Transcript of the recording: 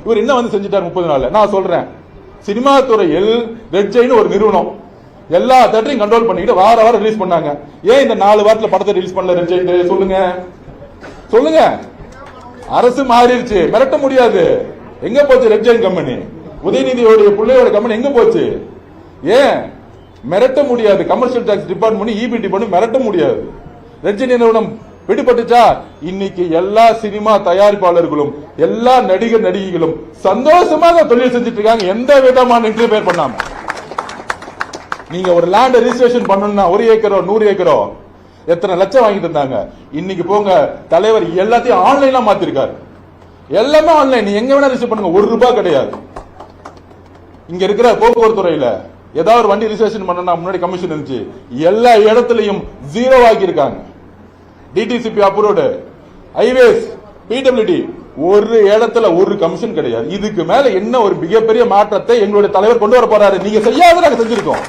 இவர் என்ன வந்து செஞ்சுட்டார் 30 நாள்ல? நான் சொல்றேன், சினிமா துறையில் ரெட் ஜெயின் ஒரு நிறுவனம் எல்லா தேட்டரையும் கண்ட்ரோல் பண்ணிட்டு வாரம் ரிலீஸ் பண்ணாங்க. ஏன் இந்த 4 வாரத்துல படத்தை ரிலீஸ் பண்ணல ரெட் ஜெயின்? சொல்லுங்க சொல்லுங்க. அரசு மாறிடுச்சு, மிரட்ட முடியாது. எங்க போச்சு ரெட் ஜெயின் கம்பெனி? உதயநிதியோட பிள்ளையோட கம்பெனி எங்க போச்சு? ஏன் மிரட்ட முடியாது? Commercial tax department EB department மிரட்ட முடியாது. ரெட் ஜெயின் நிறுவனம் விடுபட்டுச்சா? இன்னைக்கு எல்லா சினிமா தயாரிப்பாளர்களும் எல்லா நடிகர் நடிகைகளும் சந்தோஷமாக தொழில் செஞ்சுட்டு இருக்காங்க, எந்த விதமான இன்டர்ஃபியர் பண்ணாம. நீங்க ஒரு லேண்ட் ரெஜிஸ்ட்ரேஷன் பண்ணணும்னா 1 ஏக்கரோ 100 ஏக்கரோ எத்தனை லட்சம் வாங்கிட்டு இருந்தாங்க. இன்னைக்கு போங்க, தலைவர் எல்லாத்தையும் ஆன்லைனா மாத்திருக்காரு. எல்லாமே ஆன்லைன், நீ எங்க வேணா ரிஜிஸ்டர் பண்ணுங்க, ₹1 கிடையாது. இங்க இருக்கிற போக்குவரத்து துறையில ஏதாவது ஒரு வண்டி ரிஜிஸ்ட்ரேஷன் பண்ணா முன்னாடி கமிஷன் இருந்துச்சு, எல்லா இடத்துலயும் 0 ஆக்கி இருக்காங்க. டிடிசிபி அப்ரூவ்டு, ஹைவேஸ், பிடபிள்யூடி, ஒரு இடத்துல ஒரு கமிஷன் கிடையாது. இதுக்கு மேல என்ன ஒரு மிகப்பெரிய மாற்றத்தை எங்களுடைய தலைவர் கொண்டு வர போறாரு? நீங்க செய்யாத நாங்க செஞ்சிருக்கோம்.